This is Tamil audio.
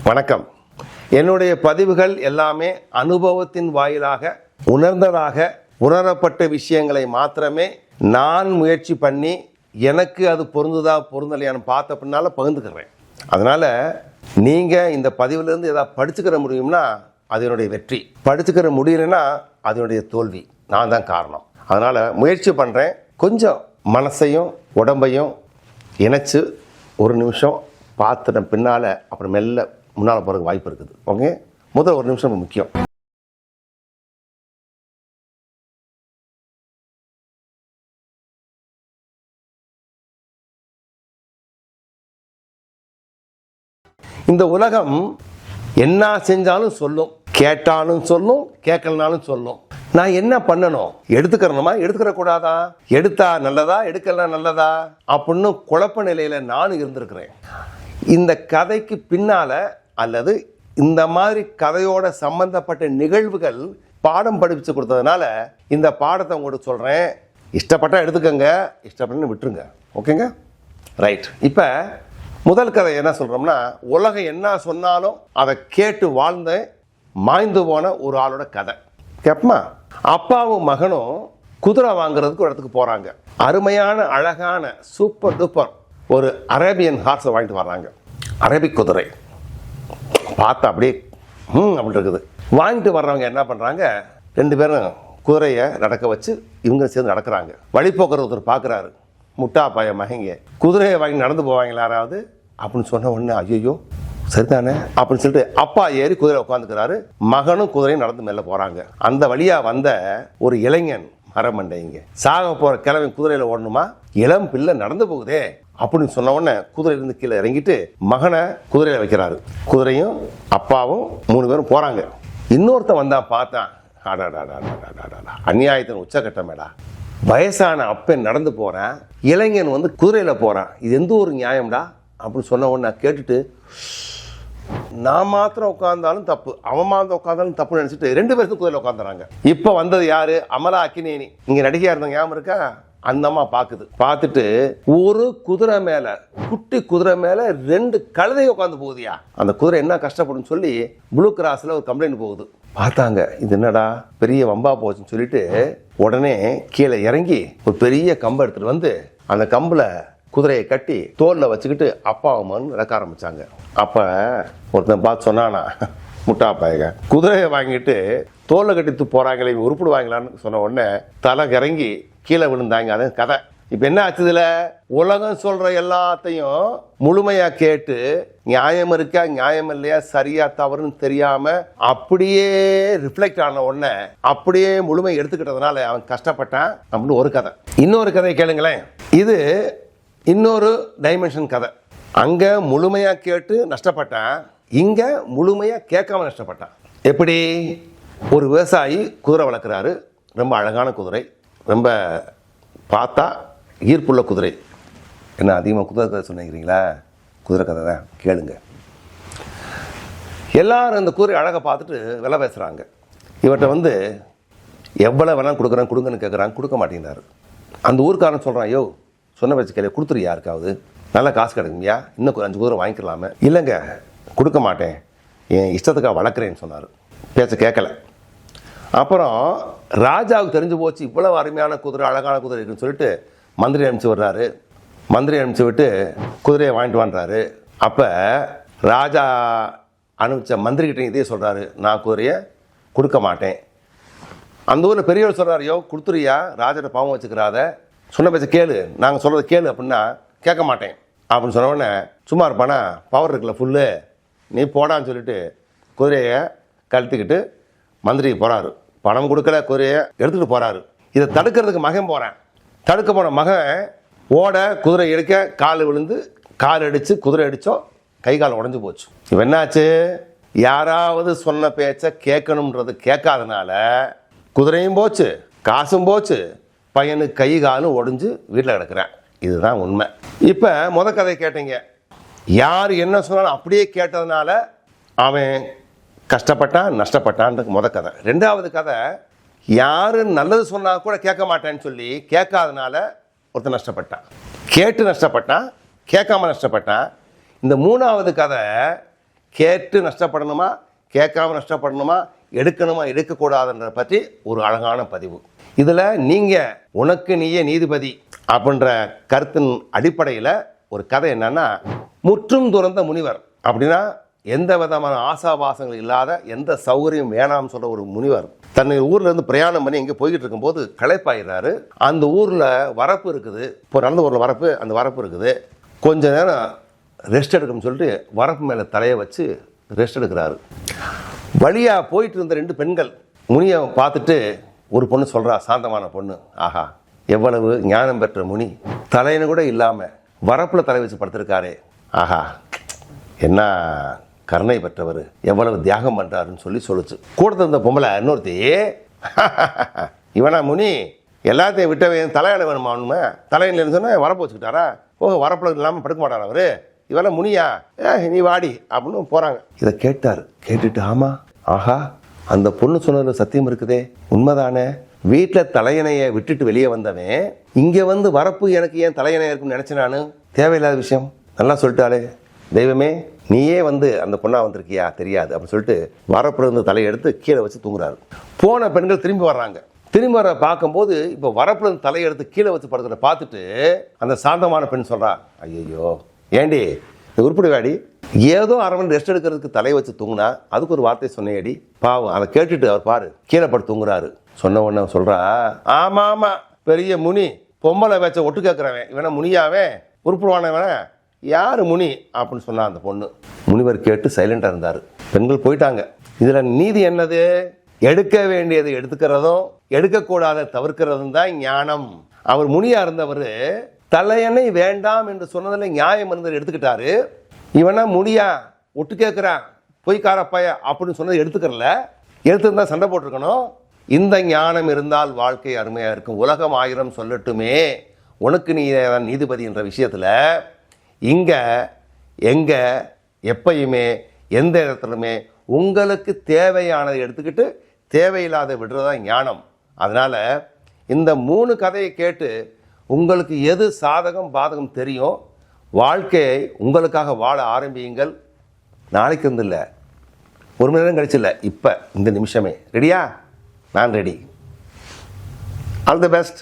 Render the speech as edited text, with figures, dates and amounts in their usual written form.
வணக்கம். என்னுடைய பதிவுகள் எல்லாமே அனுபவத்தின் வாயிலாக உணரப்பட்ட விஷயங்களை மாத்திரமே நான் முயற்சி பண்ணி எனக்கு அது பொருந்தலையான்னு பார்த்த பின்னால பகிர்ந்துக்கிறேன். அதனால் நீங்கள் இந்த பதிவிலேருந்து ஏதாவது படிச்சுக்கிற முடியும்னா அது என்னுடைய வெற்றி, படிச்சுக்கிற முடியலைன்னா அது என்னுடைய தோல்வி, நான் தான் காரணம். அதனால் முயற்சி பண்ணுறேன். கொஞ்சம் மனசையும் உடம்பையும் இணைச்சு ஒரு நிமிஷம் பார்த்துட்ட பின்னால் அப்புறம் மெல்ல முன்னால் போகிறதுக்கு வாய்ப்பு இருக்குது. ஓகே, முதல் ஒரு நிமிஷம் முக்கியம். இந்த உலகம் என்ன செஞ்சாலும் சொல்லும், கேட்டாலும் சொல்லும், கேட்கலனாலும் சொல்லும். நான் என்ன பண்ணணும்? எடுத்துக்கிறணுமா, எடுத்துக்கிற கூடாதா, எடுத்தா நல்லதா, எடுக்கலாம் நல்லதா அப்படின்னு குழப்ப நிலையில நானும் இருந்திருக்கிறேன். இந்த கதைக்கு பின்னால அல்லது இந்த மாதிரி கதையோட சம்பந்தப்பட்ட நிகழ்வுகள் பாடம் படிச்சு கொடுத்ததுனால இந்த பாடத்தை உங்களுக்கு சொல்றேன். இஷ்டப்பட்டா எடுத்துக்கங்க, இஷ்டப்பட்டு விட்டுருங்க. ஓகேங்க, ரைட். இப்ப முதல் கதை என்ன சொல்றோம்னா, உலகம் என்ன சொன்னாலும் அதை கேட்டு வாழ்ந்த மாய்ந்து போன ஒரு ஆளோட கதை. கேப்பமா, அப்பாவும் மகனும் குதிரை வாங்குறதுக்கு ஒரு இடத்துக்கு போறாங்க. அருமையான அழகான சூப்பர் டூப்பர் ஒரு அரேபியன் ஹார்ஸை வாங்கிட்டு வர்றாங்க. அரேபிக் குதிரை பார்த்தா அப்படியே அப்படி இருக்குது. வாங்கிட்டு வர்றவங்க என்ன பண்றாங்க, ரெண்டு பேரும் குதிரையை நடக்க வச்சு இவங்க சேர்ந்து நடக்கிறாங்க. வழிபோக்குற ஒருத்தர் பார்க்குறாரு, முட்டா பாய மகங்க குதிரையை வாங்கி நடந்து போவாங்களா யாராவது அப்படின்னு சொன்ன உடனே ஐயோ சரிதானே அப்படின்னு சொல்லிட்டு அப்பா ஏறி குதிரை உட்காந்துக்கிறாரு. மகனும் குதிரையும் நடந்து மேல போறாங்க. அந்த வழியா வந்த ஒரு இளைஞன் மரமண்டைங்க சாக போற கிழமை குதிரையில ஓடணுமா, இளம் பிள்ளை நடந்து போகுதே அப்படின்னு சொன்ன உடனே குதிரையிலிருந்து கீழே இறங்கிட்டு மகனை குதிரையில வைக்கிறாரு. குதிரையும் அப்பாவும் 3 பேரும் போறாங்க. இன்னொருத்தன் வந்தா பார்த்தான், அநியாயத்தின் உச்சகட்டமேடா, வயசான அப்பன் நடந்து போறான், இளைஞன் வந்து குதிரையில போறான், இது எந்த ஒரு நியாயம்டா அப்படின்னு சொன்ன உடனே கேட்டுட்டு நான் மாத்திரம் உட்கார்ந்தாலும் தப்பு, அவன் மாத்திரம் உட்கார்ந்தாலும் தப்பு நினைச்சிட்டு 2 பேருக்கு குதிரையில உட்காந்துறாங்க. இப்ப வந்தது யாரு? அமலா அக்கினேனி. இங்க நடிகையா இருந்தவங்க ஞாபகம் இருக்கா? அந்த அம்மா பாக்குது. பார்த்துட்டு ஒரு குதிரை மேல, குட்டி குதிரை மேல 2 கழுதை உட்காந்து போகுதியா, அந்த குதிரை என்ன கஷ்டப்படும் சொல்லி ப்ளூ கிராஸ்ல ஒரு கம்ப்ளைண்ட் போகுது. பார்த்தாங்க, இது என்னடா பெரிய வம்பா போச்சுன்னு சொல்லிட்டு உடனே கீழே இறங்கி ஒரு பெரிய கம்பை எடுத்துட்டு வந்து அந்த கம்புல குதிரையை கட்டி தோல்ல வச்சுக்கிட்டு அப்பா அம்மான்னு நடக்க ஆரம்பிச்சாங்க. அப்ப ஒருத்தன் பார்த்து சொன்னானா, முட்டா பாயக குதிரையை வாங்கிட்டு தோல்ல கட்டி போறாங்களே உருப்பிடுவாங்களான்னு சொன்ன உடனே தலை இறங்கி கீழே விழுந்தாங்க. அது கதை. இப்ப என்ன ஆச்சுதுல, உலகம் சொல்ற எல்லாத்தையும் முழுமையா கேட்டு நியாயம் இருக்கா நியாயம் இல்லையா சரியா தவறுன்னு தெரியாம அப்படியே ரிஃப்ளெக்ட் ஆன உடனே அப்படியே முழுமை எடுத்துக்கிட்டதுனால அவன் கஷ்டப்பட்டான் அப்படின்னு ஒரு கதை. இன்னொரு கதையை கேளுங்களேன். இது இன்னொரு டைமென்ஷன் கதை. அங்க முழுமையா கேட்டு நஷ்டப்பட்டான், இங்க முழுமையா கேட்காம நஷ்டப்பட்டான். எப்படி? ஒரு விவசாயி குதிரை வளர்க்குறாரு. ரொம்ப அழகான குதிரை, ரொம்ப பார்த்தா ஈர்ப்புள்ள குதிரை. என்ன அதிகமாக குதிரை கதை சொன்னீங்களா? குதிரை கதை தான், கேளுங்க. எல்லாரும் இந்த குதிரை அழகை பார்த்துட்டு விலை பேசுகிறாங்க. இவர்கிட்ட வந்து எவ்வளோ வேணாலும் கொடுக்குறேன் கொடுங்கன்னு கேட்குறாங்க, கொடுக்க மாட்டேங்கிறாரு. அந்த ஊருக்காரன் சொல்கிறான், ஐயோ சொன்ன பேச்சு கேள்வி, கொடுத்துரு யாருக்காவது, நல்ல காசு கிடைக்குங்கய்யா, இன்னும் 5 குதிரை வாங்கிக்கலாமே. இல்லைங்க கொடுக்க மாட்டேன், என் இஷ்டத்துக்காக வளர்க்குறேன்னு சொன்னார். பேச்ச கேட்கல. அப்புறம் ராஜாவுக்கு தெரிஞ்சு போச்சு இவ்வளவு அருமையான குதிரை அழகான குதிரை இருக்குன்னு சொல்லிட்டு மந்திரி அனுப்பிச்சு விடுறாரு. மந்திரி அனுப்பிச்சு விட்டு குதிரையை வாங்கிட்டு வான்றாரு. அப்போ ராஜா அனுப்பிச்ச மந்திரிகிட்ட இதே சொல்கிறாரு, நான் குதிரையை கொடுக்க மாட்டேன். அந்த ஊரில் பெரியவர் சொல்கிறார், யோ கொடுத்துறியா, ராஜாட்ட பாவம் வச்சுக்கிறாத, சொன்ன பேச்ச கேளு, நாங்கள் சொல்கிறத கேளு அப்படின்னா கேட்க மாட்டேன் அப்படின்னு சொன்ன உடனே சும்மா இருப்பானா, பவர் இருக்குல்ல ஃபுல்லு, நீ போடான்னு சொல்லிட்டு குதிரையை கழட்டிக்கிட்டு மந்திரி போகிறாரு. பணம் கொடுக்கல, குதிரையை எடுத்துகிட்டு போகிறாரு. இதை தடுக்கிறதுக்கு மகன் போகிறேன். தடுக்க போன மகன் ஓட குதிரை எடுக்க கால் விழுந்து கால் அடித்து குதிரை அடித்தோம், கை கால் உடஞ்சி போச்சு. இப்போ என்னாச்சு, யாராவது சொன்ன பேச்சை கேட்கணுன்றது கேட்காதனால குதிரையும் போச்சு, காசும் போச்சு, பையனுக்கு கை காலும் ஒடிஞ்சு வீட்டில் கிடக்குறேன். இதுதான் உண்மை. இப்போ முதல் கதை கேட்டீங்க, யார் என்ன சொன்னாலும் அப்படியே கேட்டதுனால அவன் கஷ்டப்பட்டான் நஷ்டப்பட்டான் முத கதை. 2வது கதை, யாரு நல்லது சொன்னா கூட கேட்க மாட்டேன்னு சொல்லி கேட்காதனால ஒருத்தர் நஷ்டப்பட்டான், கேட்டு நஷ்டப்பட்டான், கேட்காம நஷ்டப்பட்டான். இந்த 3வது கதை, கேட்டு நஷ்டப்படணுமா, கேட்காம நஷ்டப்படணுமா, எடுக்கணுமா, எடுக்கக்கூடாதுன்ற பற்றி ஒரு அழகான பதிவு. இதில் நீங்கள் உனக்கு நீயே நீதிபதி அப்படின்ற கருத்தின் அடிப்படையில் ஒரு கதை என்னன்னா, முற்றும் துறந்த முனிவர். அப்படின்னா எந்த விதமான ஆசாபாசங்கள் இல்லாத, எந்த சௌகரியம் வேணாம்னு சொல்கிற ஒரு முனிவர் தன்னை ஊரில் இருந்து பிரயாணம் பண்ணி எங்கே போய்கிட்டு இருக்கும்போது களைப்பாயிடுறாரு. அந்த ஊரில் வரப்பு இருக்குது, இப்போ நடந்த ஊரில் வரப்பு, அந்த வரப்பு இருக்குது. கொஞ்ச நேரம் ரெஸ்ட் எடுக்கணும்னு சொல்லிட்டு வரப்பு மேலே தலையை வச்சு ரெஸ்ட் எடுக்கிறாரு. வழியாக போயிட்டு இருந்த 2 பெண்கள் முனியை பார்த்துட்டு ஒரு பொண்ணு சொல்கிறா, சாந்தமான பொண்ணு, ஆஹா எவ்வளவு ஞானம் பெற்ற முனி, தலைன்னு கூட இல்லாமல் வரப்பில் தலை வச்சு படுத்திருக்காரே, ஆஹா என்ன கருணை பெற்றவர், எவ்வளவு தியாகம் பண்ணுறாருன்னு சொல்லுச்சு. கூட இருந்த பொம்பளை இன்னொருத்தி, இவனா முனி, எல்லாத்தையும் விட்டவன் தலையாட வேணுமா, அவனுமே தலையின்னு சொன்னால் வரப்பு வச்சுக்கிட்டாரா, வரப்பில் இல்லாமல் படுக்க மாட்டார் அவர், இவெல்லாம் முனியா, நீ வாடி அப்படின்னு போகிறாங்க. இதை கேட்டார். கேட்டுட்டு ஆமா, ஆஹா அந்த பொண்ணு சொன்னதில் சத்தியம் இருக்குதே, உண்மைதானே, வீட்டில் தலையணையை விட்டுட்டு வெளியே வந்தவன் இங்கே வந்து வரப்பு எனக்கு ஏன் தலையணையாக இருக்குன்னு நினச்சேன் நான், தேவையில்லாத விஷயம், நல்லா சொல்லிட்டாலே தெய்வமே, நீயே வந்து அந்த பொண்ணா வந்திருக்கியா தெரியாது அப்படின்னு சொல்லிட்டு வரப்புல இருந்து தலையை எடுத்து கீழே வச்சு தூங்குறாரு. போன பெண்கள் திரும்பி வர்றாங்க. திரும்பி வர பார்க்கும்போது இப்போ வரப்புல இருந்து தலையை எடுத்து கீழே வச்சு படுக்கிறத பார்த்துட்டு அந்த சாந்தமான பெண் சொல்றா, ஐயோ ஏண்டி உருப்படி வாடி, ஏதோ அரை மணி ரெஸ்ட் எடுக்கிறதுக்கு தலையை வச்சு தூங்குனா அதுக்கு ஒரு வார்த்தை சொன்னேடி, பாவம். அதை கேட்டுட்டு அவர் பாரு கீழே படுத்து தூங்குறாரு. சொன்ன உடனே சொல்றா, ஆமா ஆமா பெரிய முனி, பொம்பளை வச்ச ஒட்டு கேட்கிறவன் இவன முனியாவே, உருப்புடுவானவன யாரு முனி அப்படின்னு சொன்னா அந்த பொண்ணு. முனிவர் கேட்டு சைலண்டா இருந்தாரு. பெண்கள் போயிட்டாங்க. இதுல நீதி என்னது, எடுக்க வேண்டியது எடுத்துக்கிறதும் எடுக்கக்கூடாத தவிர்க்கிறதும் தான் ஞானம். அவர் முனியா இருந்தவர் தலையணை வேண்டாம் என்று சொன்னதில் நியாயம் இருந்தது, எடுத்துக்கிட்டாரு. இவனா முடியா ஒட்டு கேட்குறான் பொய்க்காரப்பாய அப்படின்னு சொன்னது எடுத்துக்கிறல, எடுத்துருந்தா சண்டை போட்டிருக்கணும். இந்த ஞானம் இருந்தால் வாழ்க்கை அருமையாக இருக்கும். உலகம் 1000 சொல்லட்டுமே, உனக்கு நீ நீதிபதி என்ற விஷயத்தில் இங்கே எங்கே எப்பயுமே எந்த இடத்துலையுமே உங்களுக்கு தேவையானதை எடுத்துக்கிட்டு தேவையில்லாத விடுறதா ஞானம். அதனால் இந்த 3 கதையை கேட்டு உங்களுக்கு எது சாதகம் பாதகம் தெரியும், வாழ்க்கையை உங்களுக்காக வாழ ஆரம்பியுங்கள். நாளைக்கு வந்து இல்லை, 1 மணி நேரம் கழிச்சு இல்லை, இப்போ இந்த நிமிஷமே. ரெடியா? நான் ரெடி. All the best.